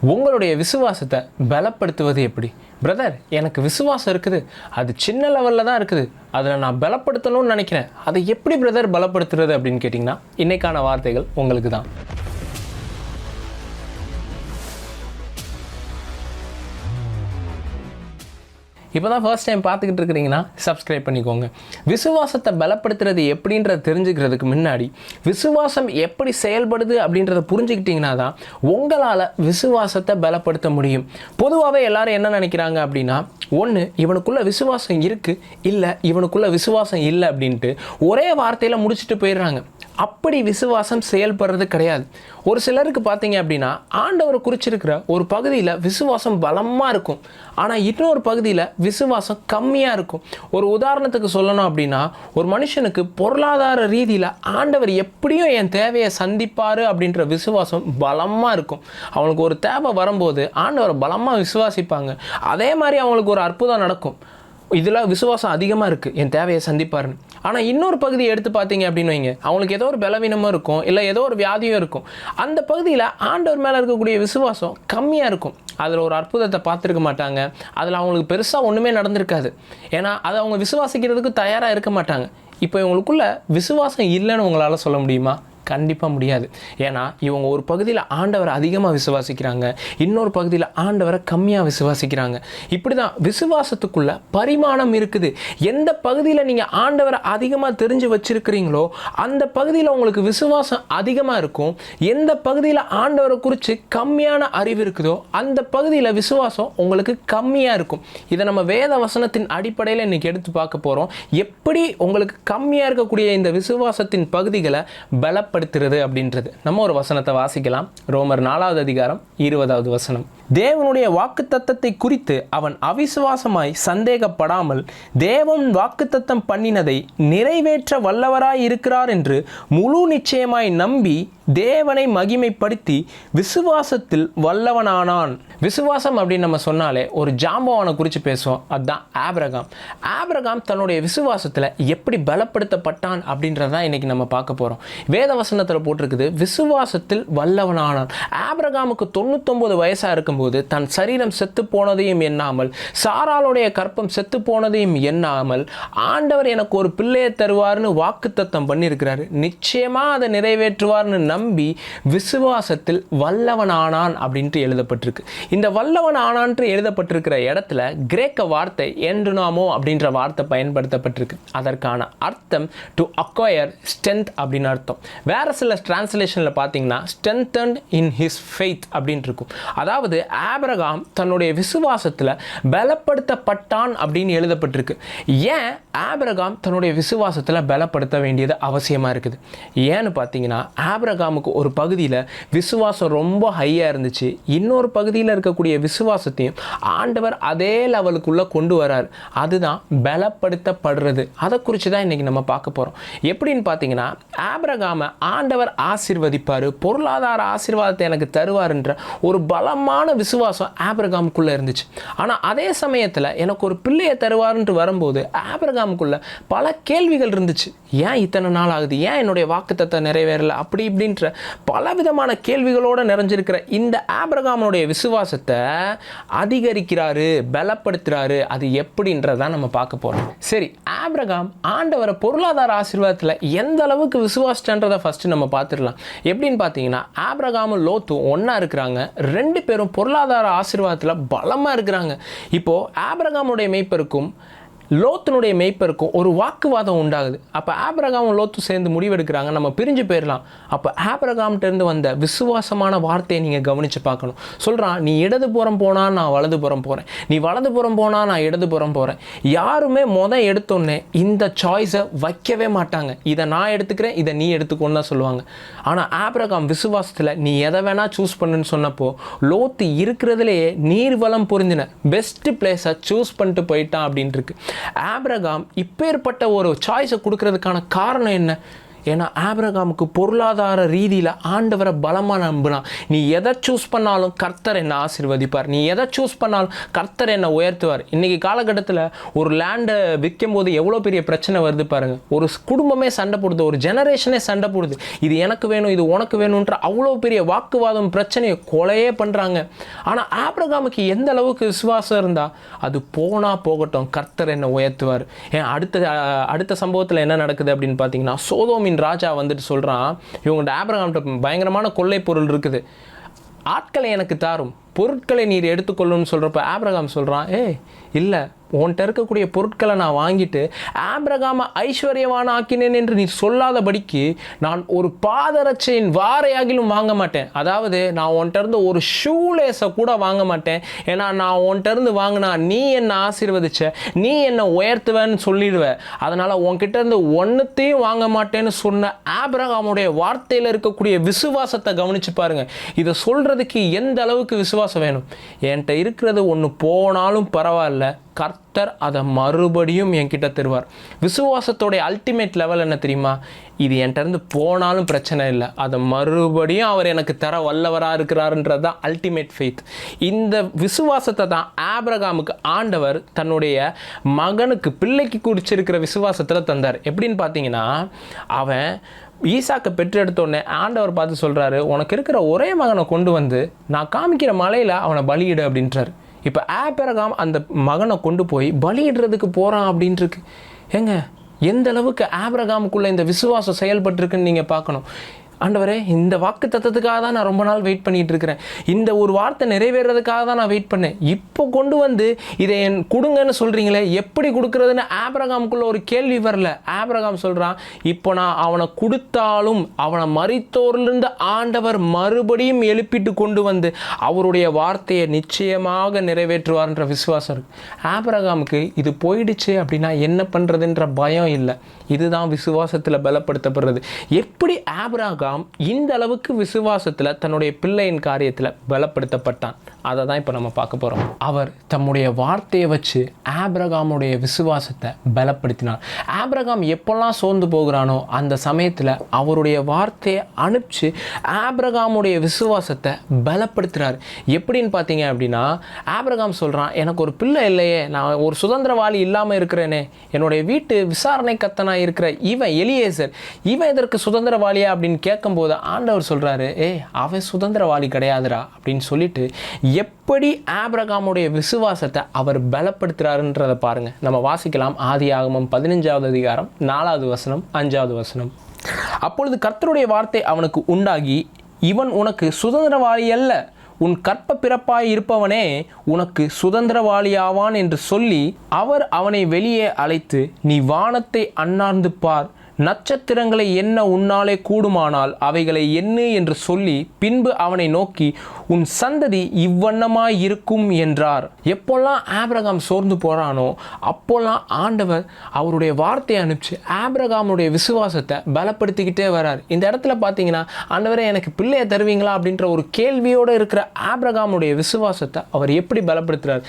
உங்களுடைய விசுவாசத்தை பலப்படுத்துவது எப்படி? பிரதர், எனக்கு விசுவாசம் இருக்குது, அது சின்ன லெவலில் தான் இருக்குது, அதில் நான் பலப்படுத்தணும்னு நினைக்கிறேன், அதை எப்படி பிரதர் பலப்படுத்துறது அப்படின்னு கேட்டிங்கன்னா இன்றைக்கான வார்த்தைகள் உங்களுக்கு தான். இப்போ தான் ஃபர்ஸ்ட் டைம் பார்த்துக்கிட்டு இருக்கிறீங்கன்னா சப்ஸ்கிரைப் பண்ணிக்கோங்க. விசுவாசத்தை பலப்படுத்துறது எப்படின்றத தெரிஞ்சுக்கிறதுக்கு முன்னாடி விசுவாசம் எப்படி செயல்படுது அப்படின்றத புரிஞ்சுக்கிட்டிங்கன்னா தான் உங்களால் விசுவாசத்தை பலப்படுத்த முடியும். பொதுவாகவே எல்லாரும் என்ன நினைக்கிறாங்க அப்படின்னா, ஒன்று இவனுக்குள்ள விசுவாசம் இருக்குது, இல்லை இவனுக்குள்ள விசுவாசம் இல்லை அப்படின்ட்டு ஒரே வார்த்தையில் முடிச்சுட்டு போயிடுறாங்க. அப்படி விசுவாசம் செயல்படுறது கிடையாது. ஒரு சிலருக்கு பார்த்தீங்க அப்படின்னா ஆண்டவரை குறிச்சிருக்கிற ஒரு பகுதியில் விசுவாசம் பலமாக இருக்கும், ஆனால் இன்னொரு பகுதியில் விசுவாசம் கம்மியாக இருக்கும். ஒரு உதாரணத்துக்கு சொல்லணும் அப்படின்னா, ஒரு மனுஷனுக்கு பொருளாதார ரீதியில் ஆண்டவர் எப்படியும் என் தேவையை சந்திப்பார் அப்படின்ற விசுவாசம் பலமாக இருக்கும். அவனுக்கு ஒரு தேவை வரும்போது ஆண்டவரை பலமாக விசுவாசிப்பாங்க. அதே மாதிரி அவங்களுக்கு ஒரு அற்புதம் நடக்கும். இதில் விசுவாசம் அதிகமாக இருக்குது, என் தேவையை சந்திப்பாருன்னு. ஆனால் இன்னொரு பகுதியை எடுத்து பார்த்தீங்க அப்படின்னு வைங்க, அவங்களுக்கு ஏதோ ஒரு பலவீனமும் இருக்கும், இல்லை ஏதோ ஒரு வியாதியும் இருக்கும். அந்த பகுதியில் ஆண்டவர் மேலே இருக்கக்கூடிய விசுவாசம் கம்மியாக இருக்கும். அதில் ஒரு அற்புதத்தை பார்த்துருக்க மாட்டாங்க, அதில் அவங்களுக்கு பெருசாக ஒன்றுமே நடந்திருக்காது. ஏன்னா அதை அவங்க விசுவாசிக்கிறதுக்கு தயாராக இருக்க மாட்டாங்க. இப்போ இவங்களுக்குள்ள விசுவாசம் இல்லைன்னு உங்களால் சொல்ல முடியுமா? கண்டிப்பாக முடியாது. ஏன்னா இவங்க ஒரு பகுதியில் ஆண்டவரை அதிகமாக விசுவாசிக்கிறாங்க, இன்னொரு பகுதியில் ஆண்டவரை கம்மியாக விசுவாசிக்கிறாங்க. இப்படி தான் விசுவாசத்துக்குள்ள பரிமாணம் இருக்குது. எந்த பகுதியில் நீங்கள் ஆண்டவரை அதிகமாக தெரிஞ்சு வச்சுருக்கிறீங்களோ அந்த பகுதியில் உங்களுக்கு விசுவாசம் அதிகமாக இருக்கும். எந்த பகுதியில் ஆண்டவரை குறித்து கம்மியான அறிவு இருக்குதோ அந்த பகுதியில் விசுவாசம் உங்களுக்கு கம்மியாக இருக்கும். இதை நம்ம வேத வசனத்தின் அடிப்படையில் இன்றைக்கி எடுத்து பார்க்க போகிறோம். எப்படி உங்களுக்கு கம்மியாக இருக்கக்கூடிய இந்த விசுவாசத்தின் பகுதிகளை பலப்படுத்துறது அப்படின்றது. நம்ம ஒரு வசனத்தை வாசிக்கலாம். ரோமர் 4வது அதிகாரம் 20வது வசனம். தேவனுடைய வாக்குத்தத்தத்தை குறித்து அவன் அவிசுவாசமாய் சந்தேகப்படாமல் தேவன் வாக்குத்தத்தம் பண்ணினதை நிறைவேற்ற வல்லவராய் இருக்கிறார் என்று முழு நிச்சயமாய் நம்பி தேவனை மகிமைப்படுத்தி விசுவாசத்தில் வல்லவனானான். விசுவாசம் அப்படின்னு நம்ம சொன்னாலே ஒரு ஜாம்பவானை குறித்து பேசுவோம். அதுதான் ஆபிரகாம். ஆபிரகாம் தன்னுடைய விசுவாசத்தில் எப்படி பலப்படுத்தப்பட்டான் அப்படின்றதான் இன்றைக்கி நம்ம பார்க்க போகிறோம். வேத வசனத்தில் போட்டிருக்குது, விசுவாசத்தில் வல்லவனானான். ஆபிரகாமுக்கு 99 வயசாக இருக்கும்போது தன் சரீரம் செத்து போனதையும் எண்ணாமல், சாராளுடைய கற்பம் செத்து போனதையும் எண்ணாமல், ஆண்டவர் எனக்கு ஒரு பிள்ளையை தருவார்னு வாக்குத்தத்தம் பண்ணியிருக்கிறாரு, நிச்சயமாக அதை நிறைவேற்றுவார்னு நம்பி விசுவாசத்தில் வல்லவனானான் அப்படின்ட்டு எழுதப்பட்டிருக்கு. இந்த வல்லவன் ஆனான்ட்டு எழுதப்பட்டிருக்கிற இடத்துல கிரேக்க வார்த்தை என்டுனாமோ அப்படின்ற வார்த்தை பயன்படுத்தப்பட்டிருக்கு. அதற்கான அர்த்தம் டு அக்வயர் ஸ்ட்ரென்த் அப்படின்னு அர்த்தம். வேற சில டிரான்ஸ்லேஷனில் பார்த்தீங்கன்னா ஸ்ட்ரென்தன்ட் இன் ஹிஸ் ஃபெய்த் அப்படின்னு இருக்கும். அதாவது ஆபிரகாம் தன்னுடைய விசுவாசத்தில் பலப்படுத்தப்பட்டான் அப்படின்னு எழுதப்பட்டிருக்கு. ஏன் ஆபிரகாம் தன்னுடைய விசுவாசத்தில் பலப்படுத்த வேண்டியது அவசியமாக இருக்குது? ஏன்னு பார்த்தீங்கன்னா ஆபிரகாமுக்கு ஒரு பகுதியில் விசுவாசம் ரொம்ப ஹையாக இருந்துச்சு, இன்னொரு பகுதியில் இருக்கக்கூடிய விசுவாசத்தையும் ஆண்டவர் அதே லெவலுக்குள்ளே கொண்டு வரார். அதுதான் பலப்படுத்தப்படுறது. அதை குறித்து தான் இன்றைக்கி நம்ம பார்க்க போகிறோம். எப்படின்னு பார்த்தீங்கன்னா, ஆபிரகாமை ஆண்டவர் ஆசீர்வதிப்பார், பொருளாதார ஆசீர்வாதத்தை எனக்கு தருவார்ன்ற ஒரு பலமான விசுவாசம் ஆபிரகாமுக்குள்ளே இருந்துச்சு. ஆனால் அதே சமயத்தில் எனக்கு ஒரு பிள்ளையை தருவார்ன்ட்டு வரும்போது ஆபிரகாமுக்குள்ள பல கேள்விகள் இருந்துச்சு. ஏன் இத்தனை நாள் ஆகுது, ஏன் என்னுடைய வாக்குத்தத்தம் நிறைவேறலை, அப்படி இப்படின்ற பலவிதமான கேள்விகளோடு நிறைஞ்சிருக்கிற இந்த ஆபிரகாமுடைய விசுவாசத்தை அதிகரிக்கிறாரு, பலப்படுத்துறாரு. அது எப்படின்றதான் நம்ம பார்க்க போறோம். சரி, ஆபிரகாம் ஆண்டவரை பொருளாதார ஆசீர்வாதத்தில் எந்த அளவுக்கு விசுவாசிச்சன்றதை ஃபர்ஸ்ட் நம்ம பார்த்துடலாம். எப்படின்னு பார்த்தீங்கன்னா, ஆபிரகாமும் லோத்தும் ஒன்றா இருக்கிறாங்க. 2 பேரும் பொருளாதார ஆசீர்வாதத்தில் பலமாக இருக்கிறாங்க. இப்போது ஆபிரகாமுடைய மேய்ப்பருக்கும் லோத்தினுடைய மேய்ப்பருக்கும் ஒரு வாக்குவாதம் உண்டாகுது. அப்போ ஆபிரகாமும் லோத்தும் சேர்ந்து முடிவெடுக்கிறாங்க, நம்ம பிரிஞ்சு போயிடலாம். அப்போ ஆபிரகாம்கிட்டேருந்து வந்த விசுவாசமான வார்த்தையை நீங்கள் கவனித்து பார்க்கணும். சொல்கிறான், நீ இடதுபுறம் போனால் நான் வலதுபுறம் போகிறேன், நீ வலதுபுறம் போனால் நான் இடதுபுறம் போகிறேன். யாருமே எடுத்தோன்னே இந்த சாய்ஸை வைக்கவே மாட்டாங்க. இதை நான் எடுத்துக்கிறேன், இதை நீ எடுத்துக்கோன்னு தான் சொல்லுவாங்க. ஆனால் ஆபிரகாம் விசுவாசத்தில் நீ எதை வேணால் சூஸ் பண்ணுன்னு சொன்னப்போ லோத்து இருக்கிறதுலையே நீர்வளம் பொருந்தின பெஸ்ட் பிளேஸை சூஸ் பண்ணிட்டு போயிட்டான் அப்படின்ட்டு இருக்கு. ஆபிரகாம் இப்பேற்பட்ட ஒரு சாய்ஸை கொடுக்கறதுக்கான காரணம் என்ன? ஏன்னா ஆபிரகாமுக்கு பொருளாதார ரீதியில் ஆண்டவரை பலமாக நம்பினான். நீ எதை சூஸ் பண்ணாலும் கர்த்தர் என்னை ஆசீர்வதிப்பார், நீ எதை சூஸ் பண்ணாலும் கர்த்தர் என்னை உயர்த்துவார். இன்றைக்கி காலகட்டத்தில் ஒரு லேண்டை விற்கும் போது எவ்வளோ பெரிய பிரச்சனை வருது பாருங்கள். ஒரு குடும்பமே சண்டை போடுது, ஒரு ஜெனரேஷனே சண்டை போடுது. இது எனக்கு வேணும், இது உனக்கு வேணுன்ற அவ்வளோ பெரிய வாக்குவாதம், பிரச்சனையை கொலையே பண்ணுறாங்க. ஆனால் ஆபிரகாமுக்கு எந்த அளவுக்கு விசுவாசம் இருந்தால் அது போனால் போகட்டும், கர்த்தர் என்னை உயர்த்துவார். ஏன் அடுத்த சம்பவத்தில் என்ன நடக்குது அப்படின்னு பார்த்தீங்கன்னா, சோதோமின் ராஜா வந்துட்டு சொல்கிறான், இவங்கள்ட்ட ஆபிரகாம்கிட்ட பயங்கரமான கொள்ளை பொருள் இருக்குது, ஆட்களை எனக்கு தாரும், பொருட்களை நீர் எடுத்துக்கொள்ளுன்னு சொல்கிறப்ப ஆபிரகாம் சொல்கிறான், இல்லை, உன்கிட்ட இருக்கக்கூடிய பொருட்களை நான் வாங்கிட்டு ஆபிரகாமை ஐஸ்வர்யவான ஆக்கினேன் என்று நீ சொல்லாதபடிக்கு நான் ஒரு பாதரட்சையின் வாரையாகிலும் வாங்க மாட்டேன். அதாவது நான் உன்கிட்ட இருந்து ஒரு ஷூலேஸை கூட வாங்க மாட்டேன். ஏன்னா நான் உன்கிட்ட இருந்து வாங்கினா நீ என்னை ஆசீர்வதிச்ச, நீ என்னை உயர்த்துவேன்னு சொல்லிடுவேன். அதனால் உன்கிட்ட இருந்து ஒன்றுத்தையும் வாங்க மாட்டேன்னு சொன்ன ஆபிரகாமுடைய வார்த்தையில் இருக்கக்கூடிய விசுவாசத்தை கவனித்து பாருங்கள். இதை சொல்கிறதுக்கு எந்த அளவுக்கு விசுவாசம் வேணும். என்கிட்ட இருக்கிறது ஒன்று போனாலும் பரவாயில்ல, கர்த்தர் அதை மறுபடியும் என்கிட்ட தருவார். விசுவாசத்தோடைய அல்டிமேட் லெவல் என்ன தெரியுமா? இது என்கிட்ட இருந்து போனாலும் பிரச்சனை இல்லை, அதை மறுபடியும் அவர் எனக்கு தர வல்லவராக இருக்கிறாருன்றது தான் அல்டிமேட் ஃபெய்த். இந்த விசுவாசத்தை தான் ஆபிரகாமுக்கு ஆண்டவர் தன்னுடைய மகனுக்கு, பிள்ளைக்கு குறிச்சிருக்கிற விசுவாசத்தில் தந்தார். எப்படின்னு பார்த்தீங்கன்னா, அவன் ஈசாக்கை பெற்றெடுத்தோடனே ஆண்டவர் பார்த்து சொல்கிறாரு, உனக்கு இருக்கிற ஒரே மகனை கொண்டு வந்து நான் காமிக்கிற மலையில் அவனை பலியிடு அப்படின்றார். இப்போ ஆபிரகாம் அந்த மகனை கொண்டு போய் பலியிடுறதுக்கு போகிறான் அப்படின்ட்டுருக்கு. ஏங்க, எந்த அளவுக்கு ஆபிரகாமுக்குள்ளே இந்த விசுவாசம் செயல்பட்டுருக்குன்னு நீங்கள் பார்க்கணும். ஆண்டவரே, இந்த வாக்கு தத்தத்துக்காக தான் நான் ரொம்ப நாள் வெயிட் பண்ணிகிட்டு இருக்கிறேன், இந்த ஒரு வார்த்தை நிறைவேறதுக்காக தான் நான் வெயிட் பண்ணேன், இப்போ கொண்டு வந்து இதை என் கொடுங்கன்னு சொல்கிறீங்களே, எப்படி கொடுக்குறதுன்னு ஆபிரகாமுக்குள்ள ஒரு கேள்வி வரல. ஆபிரகாம் சொல்கிறான், இப்போ நான் அவனை கொடுத்தாலும் அவனை மரித்தோரிலிருந்து ஆண்டவர் மறுபடியும் எழுப்பிட்டு கொண்டு வந்து அவருடைய வார்த்தையை நிச்சயமாக நிறைவேற்றுவார்ன்ற விசுவாசம் இருக்குது. ஆபிரகாமுக்கு இது போயிடுச்சு அப்படின்னா என்ன பண்ணுறதுன்ற பயம் இல்லை. இதுதான் விசுவாசத்தில் பலப்படுத்தப்படுறது. எப்படி ஆபிரகாம் இந்த அளவுக்கு விசுவாசத்தில் தன்னுடைய பிள்ளையின் காரியத்தில் பலப்படுத்தப்பட்டான், அதை தான் இப்போ நம்ம பார்க்க போகிறோம். அவர் தம்முடைய வார்த்தையை வச்சு ஆபிரகாமுடைய விசுவாசத்தை பலப்படுத்தினார். ஆபிரகாம் எப்பெல்லாம் சோர்ந்து போகிறானோ அந்த சமயத்தில் அவருடைய வார்த்தையை அனுப்பிச்சு ஆபிரகாமுடைய விசுவாசத்தை பலப்படுத்துகிறார். எப்படின்னு பார்த்தீங்க அப்படின்னா, ஆபிரகாம் சொல்கிறான், எனக்கு ஒரு பிள்ளை இல்லையே, நான் ஒரு சுதந்திரவாளி இல்லாமல் இருக்கிறேனே, என்னுடைய வீட்டு விசாரணை கத்தனாக இருக்கிற இவன் எலியேசர், இவன் இதற்கு சுதந்திரவாளியா அப்படின்னு கேட்கும்போது ஆண்டவர் சொல்கிறாரு, அவன் சுதந்திரவாளி கிடையாதுரா அப்படின்னு சொல்லிட்டு எப்படி ஆபிரகாமுடைய விசுவாசத்தை அவர் பலப்படுத்துகிறாருன்றதை பாருங்கள். நம்ம வாசிக்கலாம். ஆதியாகமம் 15வது அதிகாரம் 4வது வசனம் 5வது வசனம். அப்பொழுது கர்த்தருடைய வார்த்தை அவனுக்கு உண்டாகி, இவன் உனக்கு சுதந்திரவாளி அல்ல, உன் கற்ப பிறப்பாய் இருப்பவனே உனக்கு சுதந்திரவாளியாவான் என்று சொல்லி அவர் அவனை வெளியே அழைத்து, நீ வானத்தை அண்ணார்ந்து பார், நட்சத்திரங்களை எண்ண உன்னாலே கூடுமானால் அவைகளை எண்ணு என்று சொல்லி பின்பு அவனை நோக்கி, உன் சந்ததி இவ்வண்ணமாய் இருக்கும் என்றார். எப்போல்லாம் ஆபிரகாம் சோர்ந்து போகிறானோ அப்போல்லாம் ஆண்டவர் அவருடைய வார்த்தையை அனுப்பிச்சு ஆபிரகாமுடைய விசுவாசத்தை பலப்படுத்திக்கிட்டே வரார். இந்த இடத்துல பார்த்தீங்கன்னா, ஆண்டவரே எனக்கு பிள்ளையை தருவீங்களா அப்படின்ற ஒரு கேள்வியோடு இருக்கிற ஆபிரகாமுடைய விசுவாசத்தை அவர் எப்படி பலப்படுத்துகிறார்.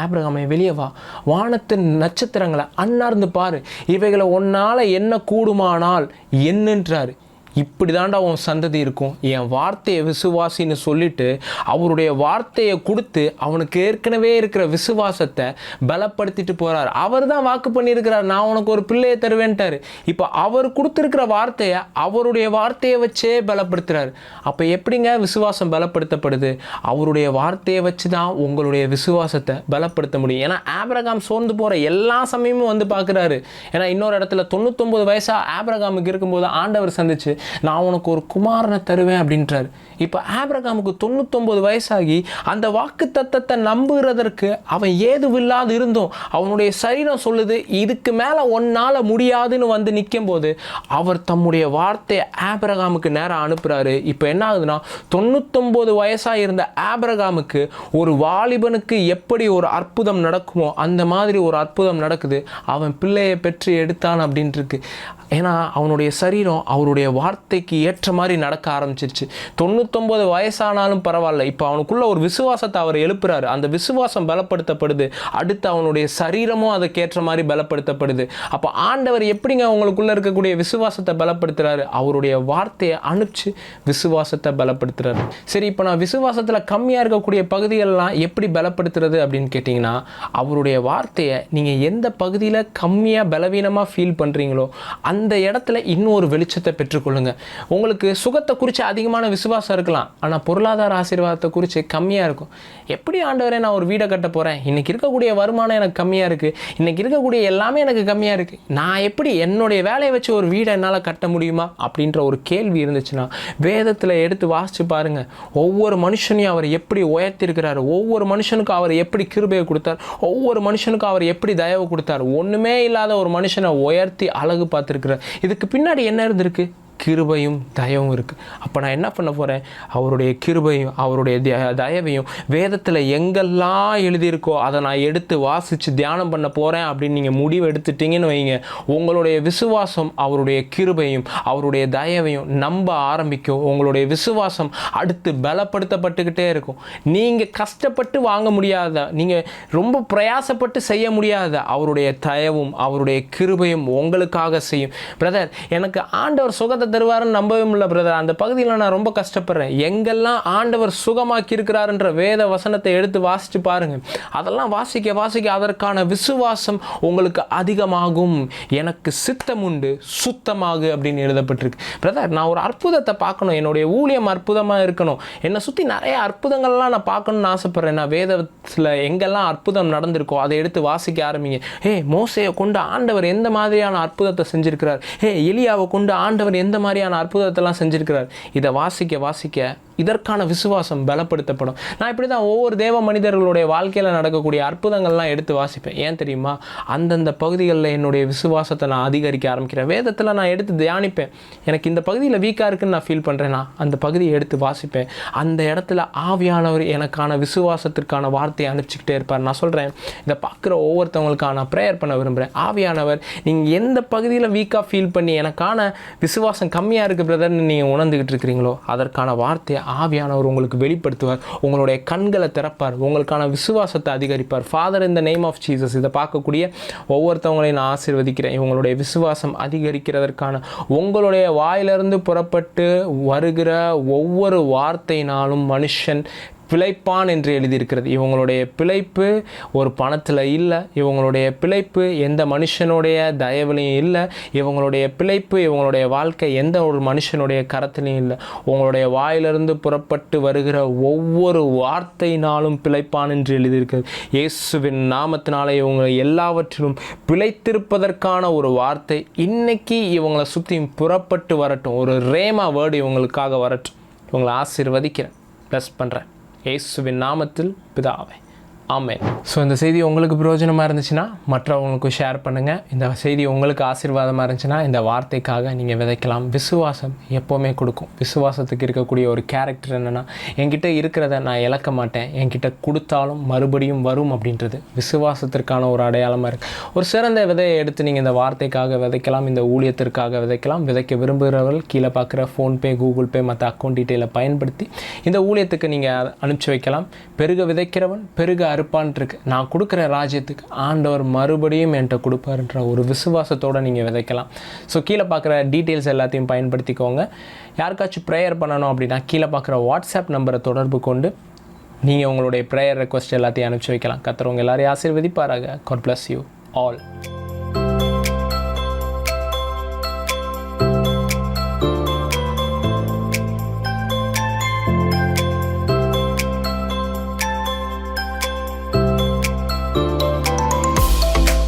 ஆபிரகாமே, வெளியே வா, வானத்தின் நட்சத்திரங்களை அண்ணார்ந்து பாரு, இவைகளை ஒன்னால் என்ன கூடுமானால் என்னன்றார். இப்படி தாண்டா உன் சந்ததி இருக்கும், என் வார்த்தையை விசுவாசின்னு சொல்லிட்டு அவருடைய வார்த்தையை கொடுத்து அவனுக்கு ஏற்கனவே இருக்கிற விசுவாசத்தை பலப்படுத்திட்டு போகிறார். அவர் தான் வாக்கு பண்ணியிருக்கிறார், நான் உனக்கு ஒரு பிள்ளையை தருவேன்ட்டார். இப்போ அவர் கொடுத்துருக்கிற வார்த்தையை அவருடைய வார்த்தையை வச்சே பலப்படுத்துகிறார். அப்போ எப்படிங்க விசுவாசம் பலப்படுத்தப்படுது? அவருடைய வார்த்தையை வச்சு தான் உங்களுடைய விசுவாசத்தை பலப்படுத்த முடியும். ஏன்னா ஆபிரகாம் சோர்ந்து போகிற எல்லா சமயமும் வந்து பார்க்குறாரு. ஏன்னா இன்னொரு இடத்துல 99 வயசாக ஆபிரகாமுக்கு இருக்கும்போது ஆண்டவர் சந்திச்சு, நான் உனக்கு ஒரு குமாரனை தருவேன் அப்படின்றார். இப்போ ஆபிரகாமுக்கு 99 வயசாகி அந்த வாக்கு தத்தத்தை நம்புகிறதற்கு அவன் ஏதுவில்லாது இருந்தோம். அவனுடைய சரீரம் சொல்லுது, இதுக்கு மேலே ஒன்னால் முடியாதுன்னு வந்து நிற்கும் போது அவர் தம்முடைய வார்த்தையை ஆபிரகாமுக்கு நேரம் அனுப்புகிறாரு. இப்போ என்ன ஆகுதுன்னா, 99 வயசாக இருந்த ஆபிரகாமுக்கு ஒரு வாலிபனுக்கு எப்படி ஒரு அற்புதம் நடக்குமோ அந்த மாதிரி ஒரு அற்புதம் நடக்குது. அவன் பிள்ளையை பெற்று எடுத்தான் அப்படின்ட்டு இருக்கு. ஏன்னா அவனுடைய சரீரம் அவருடைய வார்த்தை வார்த்தைக்கு ஏற்ற மாதிரி நடக்க ஆரம்பிச்சிருச்சு. 99 வயசானாலும் பரவாயில்ல, இப்போ அவனுக்குள்ள ஒரு விசுவாசத்தை அவர் எழுப்புறாரு. அந்த விசுவாசம் பலப்படுத்தப்படுது. அடுத்து அவனுடைய சரீரமும் அதுக்கேற்ற மாதிரி பலப்படுத்தப்படுது. அப்போ ஆண்டவர் எப்படிங்க உங்களுக்குள்ள இருக்கக்கூடிய விசுவாசத்தை பலப்படுத்துறாரு? அவருடைய வார்த்தையை அனுப்பிச்சு விசுவாசத்தை பலப்படுத்துறாரு. சரி, இப்போ நான் விசுவாசத்தில் கம்மியாக இருக்கக்கூடிய பகுதிகளெல்லாம் எப்படி பலப்படுத்துறது அப்படின்னு கேட்டிங்கன்னா, அவருடைய வார்த்தையை நீங்கள் எந்த பகுதியில் கம்மியாக பலவீனமாக ஃபீல் பண்ணுறீங்களோ அந்த இடத்துல இன்னொரு வெளிச்சத்தை பெற்றுக்கொள்ளுங்க. உங்களுக்கு சுகத்தை குறித்து அதிகமான விசுவாசம் இருக்கலாம், ஆனால் பொருளாதார ஆசீர்வாதத்தை குறித்து கம்மியாக இருக்கும். எப்படி ஆண்டவரே நான் ஒரு வீடை கட்ட போகிறேன், இன்றைக்கி இருக்கக்கூடிய வருமானம் எனக்கு கம்மியாக இருக்குது, இன்றைக்கி இருக்கக்கூடிய எல்லாமே எனக்கு கம்மியாக இருக்குது, நான் எப்படி என்னுடைய வேலையை வச்சு ஒரு வீடை என்னால் கட்ட முடியுமா அப்படின்ற ஒரு கேள்வி இருந்துச்சுன்னா வேதத்தில் எடுத்து வாசித்து பாருங்கள். ஒவ்வொரு மனுஷனையும் அவர் எப்படி உயர்த்திருக்கிறார், ஒவ்வொரு மனுஷனுக்கும் அவர் எப்படி கிருபையை கொடுத்தார், ஒவ்வொரு மனுஷனுக்கும் அவர் எப்படி தயவு கொடுத்தார். ஒன்றுமே இல்லாத ஒரு மனுஷனை உயர்த்தி அழகு பார்த்துருக்கிறார். இதுக்கு பின்னாடி என்ன இருந்திருக்கு? கிருபையும் தயவும் இருக்குது. அப்போ நான் என்ன பண்ண போகிறேன்? அவருடைய கிருபையும் அவருடைய தயவையும் வேதத்தில் எங்கெல்லாம் எழுதியிருக்கோ அதை நான் எடுத்து வாசித்து தியானம் பண்ண போகிறேன் அப்படின்னு நீங்கள் முடிவு எடுத்துட்டிங்கன்னு வைங்க, உங்களுடைய விசுவாசம் அவருடைய கிருபையும் அவருடைய தயவையும் நம்ப ஆரம்பிக்கும். உங்களுடைய விசுவாசம் அடுத்து பலப்படுத்தப்பட்டுக்கிட்டே இருக்கும். நீங்கள் கஷ்டப்பட்டு வாங்க முடியாத, நீங்கள் ரொம்ப பிரயாசப்பட்டு செய்ய முடியாத அவருடைய தயவும் அவருடைய கிருபையும் உங்களுக்காக செய்யும். பிரதர், எனக்கு ஆண்டவர் சுகத்தை தருவாருன்னு நம்பவே முடியல பிரதர், அந்த பகுதியில் நான் ரொம்ப கஷ்டப்படுறேன். எங்கெல்லாம் ஆண்டவர் சுகமாக்கி இருக்கிறாருன்ற வேத வசனத்தை எடுத்து வாசித்து பாருங்க. அதெல்லாம் வாசிக்க வாசிக்க அதற்கான விசுவாசம் உங்களுக்கு அதிகமாகும். எனக்கு சித்தம் உண்டு, சுத்தமாகு அப்படின்னு எழுதப்பட்டிருக்கு. பிரதர், நான் ஒரு அற்புதத்தை பார்க்கணும், என்னுடைய ஊழியம் அற்புதமாக இருக்கணும், என்னை சுற்றி நிறைய அற்புதங்கள்லாம் நான் பார்க்கணும்னு ஆசைப்பட்றேன். நான் வேதத்தில் எங்கெல்லாம் அற்புதம் நடந்திருக்கோ அதை எடுத்து வாசிக்க ஆரம்பிங்க. மோசேயை கொண்டு ஆண்டவர் எந்த மாதிரியான அற்புதத்தை செஞ்சிருக்கிறார், எலியாவை கொண்டு ஆண்டவர் எந்த மாதிரியான அற்புதத்தெல்லாம் செஞ்சிருக்கிறார். இதை வாசிக்க வாசிக்க இதற்கான விசுவாசம் பலப்படுத்தப்படும். நான் இப்படி தான் ஒவ்வொரு தேவ மனிதர்களுடைய வாழ்க்கையில் நடக்கக்கூடிய அற்புதங்கள்லாம் எடுத்து வாசிப்பேன். ஏன் தெரியுமா? அந்தந்த பகுதிகளில் என்னுடைய விசுவாசத்தை நான் அதிகரிக்க ஆரம்பிக்கிறேன். வேதத்தில் நான் எடுத்து தியானிப்பேன். எனக்கு இந்த பகுதியில் வீக்காக இருக்குன்னு நான் ஃபீல் பண்ணுறேன்னா அந்த பகுதியை எடுத்து வாசிப்பேன். அந்த இடத்துல ஆவியானவர் எனக்கான விசுவாசத்திற்கான வார்த்தையை அனுப்பிச்சிக்கிட்டே இருப்பார். நான் சொல்கிறேன், இதை பார்க்குற ஒவ்வொருத்தவங்களுக்காக நான் ப்ரேயர் பண்ண விரும்புகிறேன். ஆவியானவர், நீங்கள் எந்த பகுதியில் வீக்காக ஃபீல் பண்ணி எனக்கான விசுவாசம் கம்மியாக இருக்குது பிரதர்னு நீங்கள் உணர்ந்துக்கிட்டு இருக்கிறீங்களோ அதற்கான வார்த்தையை ஆவியானவர் உங்களுக்கு வெளிப்படுத்துவார். உங்களுடைய கண்களை திறப்பார், உங்களுக்கான விசுவாசத்தை அதிகரிப்பார். Father, in the name of Jesus, இதை பார்க்கக்கூடிய ஒவ்வொருத்தவங்களையும் நான் ஆசீர்வதிக்கிறேன். இவங்களுடைய விசுவாசம் அதிகரிக்கிறதற்கான உங்களுடைய வாயிலிருந்து புறப்பட்டு வருகிற ஒவ்வொரு வார்த்தையினாலும் மனுஷன் பிழைப்பான் என்று எழுதியிருக்கிறது. இவங்களுடைய பிழைப்பு ஒரு பணத்தில் இல்லை, இவங்களுடைய பிழைப்பு எந்த மனுஷனுடைய தயவுலையும் இல்லை, இவங்களுடைய பிழைப்பு இவங்களுடைய வாழ்க்கை எந்த ஒரு மனுஷனுடைய கரத்திலையும் இல்லை. உங்களுடைய வாயிலிருந்து புறப்பட்டு வருகிற ஒவ்வொரு வார்த்தையினாலும் பிழைப்பான் என்று எழுதியிருக்கிறது. இயேசுவின் நாமத்தினாலே இவங்க எல்லாவற்றிலும் பிழைத்திருப்பதற்கான ஒரு வார்த்தை இன்னைக்கு இவங்களை சுற்றியும் புறப்பட்டு வரட்டும். ஒரு ரேமா வேர்டு இவங்களுக்காக வரட்டும். இவங்களை ஆசீர்வதிக்கிறேன், ப்ளஸ் பண்ணுறேன் இயேசுவின் நாமத்தில் பிதாவே, ஆமென். ஸோ இந்த செய்தி உங்களுக்கு பிரயோஜனமாக இருந்துச்சுன்னா மற்றவங்களுக்கும் ஷேர் பண்ணுங்கள். இந்த செய்தி உங்களுக்கு ஆசீர்வாதமாக இருந்துச்சுன்னா இந்த வார்த்தைக்காக நீங்கள் விதைக்கலாம். விசுவாசம் எப்போவுமே கொடுக்கும். விசுவாசத்துக்கு இருக்கக்கூடிய ஒரு கேரக்டர் என்னென்னா, என்கிட்ட இருக்கிறத நான் இழக்க மாட்டேன், என்கிட்ட கொடுத்தாலும் மறுபடியும் வரும் அப்படின்றது விசுவாசத்திற்கான ஒரு அடையாளமாக இருக்குது. ஒரு சிறந்த விதையை எடுத்து நீங்கள் இந்த வார்த்தைக்காக விதைக்கலாம், இந்த ஊழியத்திற்காக விதைக்கலாம். விதைக்க விரும்புகிறவர்கள் கீழே பார்க்குற ஃபோன்பே, கூகுள் பே மற்ற அக்கௌண்ட் டீட்டெயிலை பயன்படுத்தி இந்த ஊழியத்துக்கு நீங்கள் அனுப்பிச்சி வைக்கலாம். பெருக விதைக்கிறவன் பெருக அறுப்பான் இருக்கு. நான் கொடுக்குற ராஜ்யத்துக்கு ஆண்டவர் மறுபடியும் என்கிட்ட கொடுப்பாருன்ற ஒரு விசுவாசத்தோடு நீங்கள் விதைக்கலாம். ஸோ கீழே பார்க்குற டீட்டெயில்ஸ் எல்லாத்தையும் பயன்படுத்திக்கோங்க. யாருக்காச்சும் ப்ரேயர் பண்ணணும் அப்படின்னா கீழே பார்க்குற வாட்ஸ்அப் நம்பரை தொடர்பு கொண்டு நீங்கள் உங்களுடைய ப்ரேயர் ரெக்வஸ்ட் எல்லாத்தையும் அனுப்பிச்சி வைக்கலாம். கர்த்தர் உங்கள் எல்லாரையும் ஆசீர்வதிப்பாராக. God bless you all.